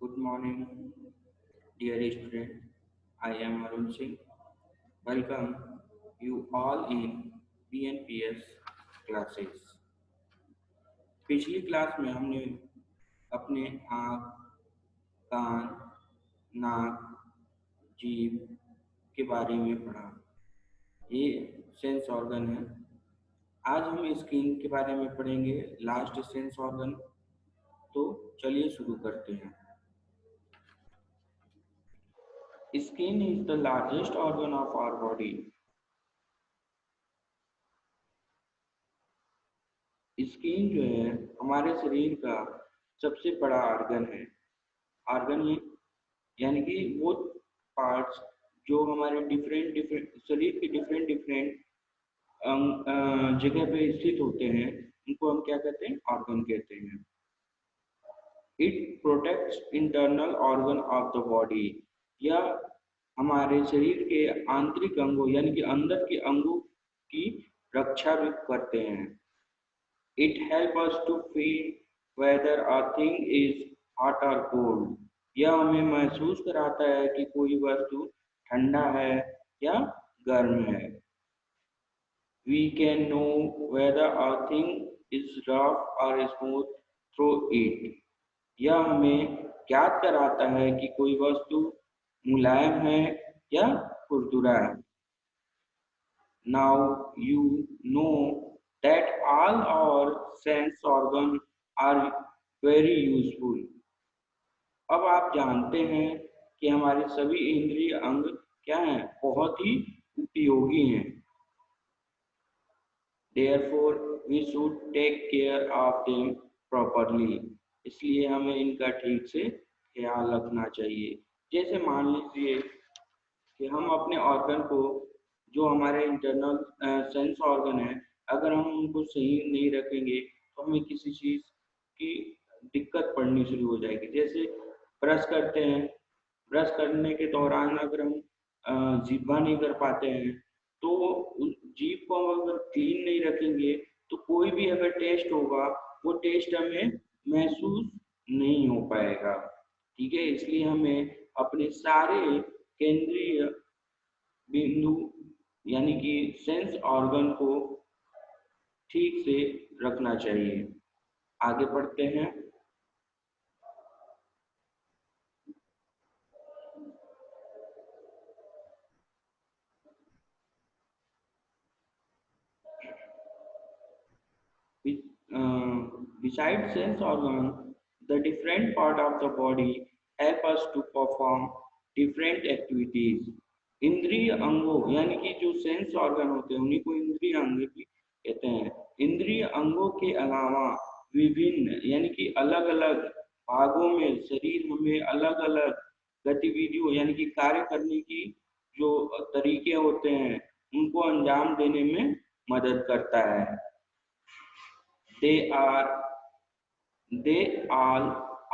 Good morning, dear student. I am Arun Singh. Welcome you all in BNPS classes. पिछली class में हमने अपने आँख, कान, नाक, जीभ के बारे में पढ़ा। ये सेंस ऑर्गन है। आज हम स्किन के बारे में पढ़ेंगे, लास्ट सेंस ऑर्गन। तो चलिए शुरू करते हैं। Skin is the largest organ of our body. Skin जो है हमारे शरीर का सबसे बड़ा ऑर्गन है। ऑर्गन ये यानी कि वो पार्ट्स जो हमारे डिफरेंट डिफरेंट शरीर के डिफरेंट डिफरेंट जगह पे स्थित होते हैं, उनको हम क्या कहते हैं? ऑर्गन कहते हैं। It protects internal organ of the body. या हमारे शरीर के आंतरिक अंगों यानी कि अंदर के अंगों की रक्षा भी करते हैं। It helps us to feel whether a thing is hot or cold. यह हमें महसूस कराता है कि कोई वस्तु ठंडा है या गर्म है। We can know whether a thing is rough or smooth through it. यह हमें ज्ञात कराता है कि कोई वस्तु मुलायम है या खुरदुरा है। Now you know that all our sense organs are very useful. अब आप जानते हैं कि हमारे सभी इंद्रिय अंग क्या हैं? बहुत ही उपयोगी हैं। Therefore, we should take care of them properly. इसलिए हमें इनका ठीक से ख्याल रखना चाहिए। जैसे मान लीजिए कि हम अपने ऑर्गन को, जो हमारे इंटरनल सेंस ऑर्गन है, अगर हम उनको सही नहीं रखेंगे तो हमें किसी चीज़ की दिक्कत पड़नी शुरू हो जाएगी। जैसे ब्रश करते हैं, ब्रश करने के दौरान अगर हम जीभा नहीं कर पाते हैं तो जीभ को अगर क्लीन नहीं रखेंगे तो कोई भी अगर टेस्ट होगा वो टेस्ट हमें महसूस नहीं हो पाएगा। ठीक है, इसलिए हमें अपने सारे केंद्रीय बिंदु यानी कि सेंस ऑर्गन को ठीक से रखना चाहिए। आगे पढ़ते हैं। Besides sense organ, the different part of the body help us to perform different activities. इंद्रिय अंगों यानी कि जो सेंस ऑर्गन होते हैं उन्हीं को इंद्रिय अंग भी कहते हैं। इंद्रिय अंगों के अलावा विभिन्न यानी कि अलग अलग भागों में शरीर हमें अलग अलग गतिविधियों यानी कि कार्य करने की जो तरीके होते हैं उनको अंजाम देने में मदद करता है। They are they all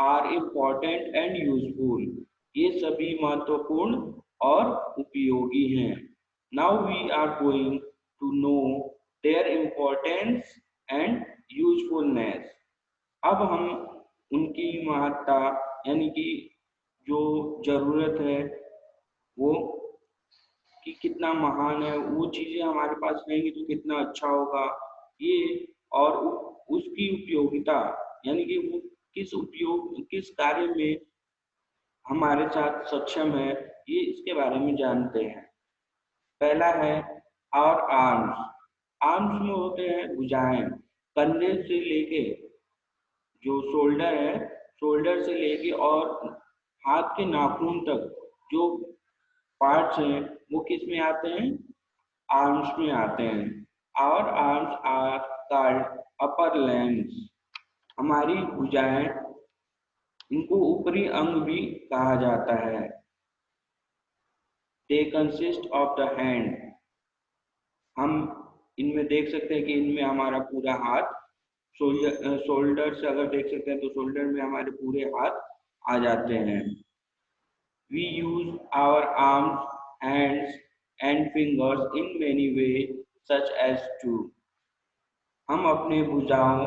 are important and useful. ये सभी महत्वपूर्ण और उपयोगी हैं। Now we are going to know their importance and usefulness. अब हम उनकी महत्ता यानी कि जो जरूरत है वो कि कितना महान है, वो चीजें हमारे पास रहेंगी तो कितना अच्छा होगा ये, और उसकी उपयोगिता यानी कि वो किस कार्य में हमारे साथ सक्षम है, ये इसके बारे में जानते हैं। पहला है और आर्म्स। आर्म्स में होते हैं भुजाएं। कंधे से लेके जो शोल्डर है, शोल्डर से लेके और हाथ के नाखून तक जो पार्ट्स हैं वो किस में आते हैं? आर्म्स में आते हैं। और arms are called upper limbs. हमारी भुजाएं, इनको ऊपरी अंग भी कहा जाता है। They consist of the hand. हम इनमें देख सकते हैं कि इनमें हमारा पूरा हाथ, शोल्डर से अगर देख सकते हैं तो शोल्डर में हमारे पूरे हाथ आ जाते हैं। We use our arms, hands and fingers in many way such as to. हम अपने भुजाओं,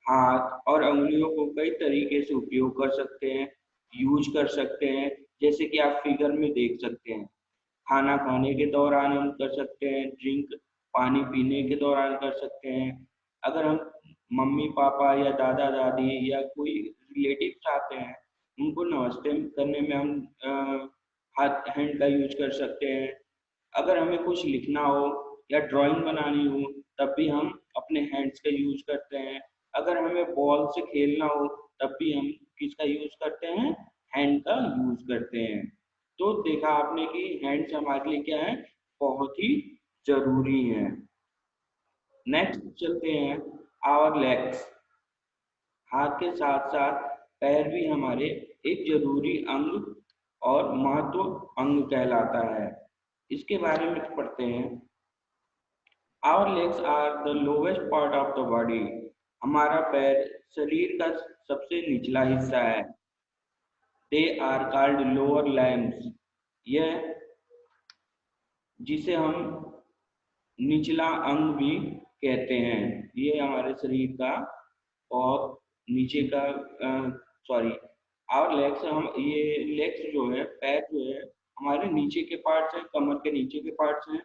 हाथ और उंगलियों को कई तरीके से उपयोग कर सकते हैं। यूज कर सकते हैं, जैसे कि आप फिगर में देख सकते हैं। खाना खाने के दौरान हम कर सकते हैं, ड्रिंक पानी पीने के दौरान कर सकते हैं। अगर हम मम्मी पापा या दादा दादी या कोई रिलेटिव आते हैं, उनको नमस्ते करने में हम हाथ हैंड का यूज कर सकते हैं। अगर हमें कुछ लिखना हो या ड्राइंग बनानी हो, तब भी हम अपने हैंड्स का यूज करते हैं। अगर हमें बॉल से खेलना हो, तब भी हम किसका यूज करते हैं, हैंड का यूज करते हैं। तो देखा आपने कि हैंड्स हमारे लिए क्या है, बहुत ही जरूरी है। नेक्स्ट चलते हैं, आवर लेग्स। हाथ के साथ साथ पैर भी हमारे एक जरूरी अंग और महत्व अंग कहलाता है। इसके बारे में पढ़ते हैं। Our legs are the lowest part of the body. हमारा पैर शरीर का सबसे निचला हिस्सा है। They are called lower limbs. यह जिसे हम निचला अंग भी कहते हैं। ये हमारे शरीर का बहुत नीचे का, सॉरी, आवर लेग्स, हम ये लेग्स जो है, पैर जो है, हमारे नीचे के पार्ट्स हैं, कमर के नीचे के पार्ट्स हैं,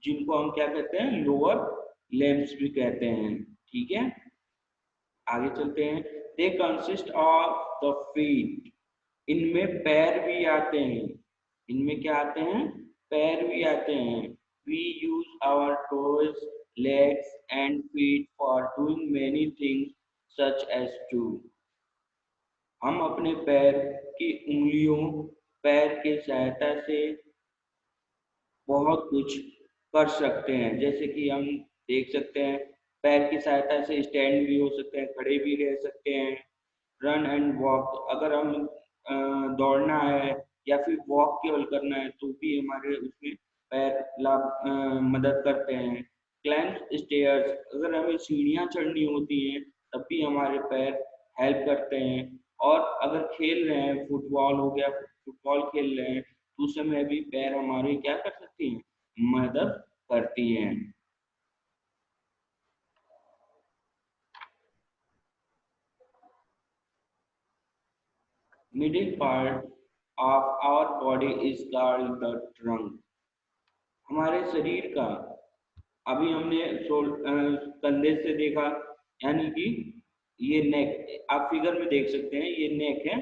जिनको हम क्या कहते हैं, लोअर लिम्स भी कहते हैं। ठीक है, आगे चलते हैं। दे कंसिस्ट ऑफ द फीट। इनमें पैर भी आते हैं। इनमें क्या आते हैं, पैर भी आते हैं। We use our toes, legs and feet for doing many things such as to. हम अपने पैर की उंगलियों, पैर की सहायता से बहुत कुछ कर सकते हैं। जैसे कि हम देख सकते हैं, पैर की सहायता से स्टैंड भी हो सकते हैं, खड़े भी रह सकते हैं। रन एंड वॉक, अगर हम दौड़ना है या फिर वॉक केवल करना है, तो भी हमारे उसमें पैर मदद करते हैं। क्लाइंब स्टेयर्स, अगर हमें सीढ़ियाँ चढ़नी होती हैं, तब भी हमारे पैर हेल्प करते हैं। और अगर खेल रहे हैं, फुटबॉल हो गया, फुटबॉल खेल रहे हैं, तो उस समय भी पैर हमारे क्या कर सकती हैं, मदद करती हैं। Middle part of our body is called the trunk. हमारे शरीर का, अभी हमने कंधे से देखा, यानी कि ये नेक, आप फिगर में देख सकते हैं, ये नेक है।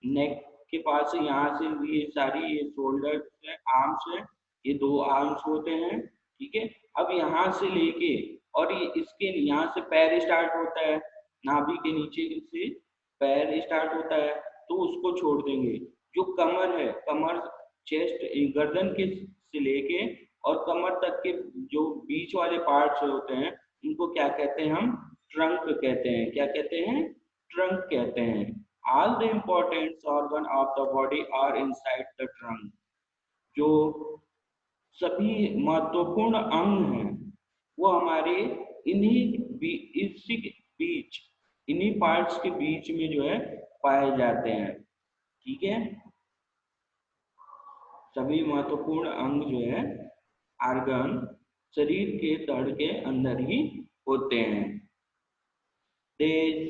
नेक के पास से यहाँ से ये सारी, ये शोल्डर है, आर्म्स है, ये दो आर्म्स होते हैं। ठीक है, अब यहाँ से लेके और ये इसके यहाँ से पैर स्टार्ट होता है, नाभि के नीचे से पैर स्टार्ट होता है, तो उसको छोड़ देंगे। जो कमर है, कमर, चेस्ट, गर्दन के से लेके और कमर तक के जो बीच वाले पार्ट्स होते हैं, उनको क्या कहते हैं, हम ट्रंक कहते हैं। क्या कहते हैं, ट्रंक कहते हैं। All the important organ of the body are inside the trunk. जो सभी महत्वपूर्ण अंग हैं, वो हमारे इसी के बीच, इन्हीं पार्ट्स के बीच में जो है पाए जाते हैं। ठीक है, सभी महत्वपूर्ण अंग जो है, आर्गन, शरीर के तड़ के अंदर ही होते हैं। These,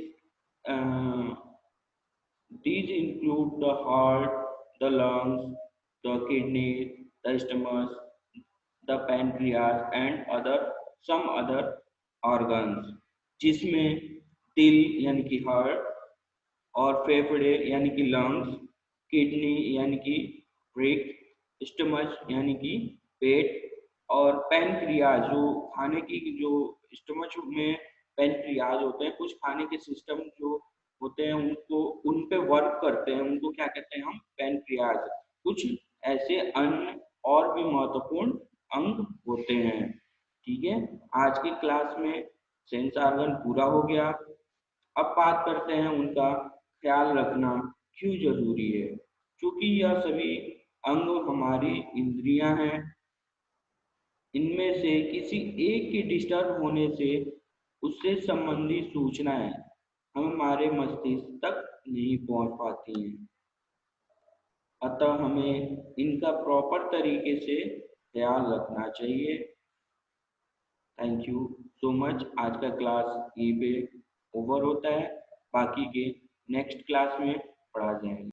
these include the heart, the lungs, the kidneys, the stomach, the pancreas, and some other organs, जिसमें दिल यानी कि हार्ट, और फेफड़े यानी कि लंग्स, किडनी यानी कि ब्रेक, स्टमच यानी कि पेट, और पैनक्रियाज, जो खाने की जो स्टमच में पैनक्रियाज होते हैं, कुछ खाने के सिस्टम जो होते हैं, उनको उन पे वर्क करते हैं, उनको क्या कहते हैं, हम पैनक्रियाज। कुछ ऐसे अन्य और भी महत्वपूर्ण अंग होते हैं। ठीक है, आज की क्लास में सेंस ऑर्गन पूरा हो गया। अब बात करते हैं उनका ख्याल रखना क्यों जरूरी है। क्योंकि यह सभी अंग हमारी इंद्रियां हैं। इनमें से किसी एक के डिस्टर्ब होने से उससे संबंधित सूचनाएं हमारे मस्तिष्क तक नहीं पहुंच पाती हैं। अतः हमें इनका प्रॉपर तरीके से ख्याल रखना चाहिए। Thank you so much. आज का क्लास यहीं पे ओवर होता है, बाकी के नेक्स्ट क्लास में पढ़ा जाएंगे।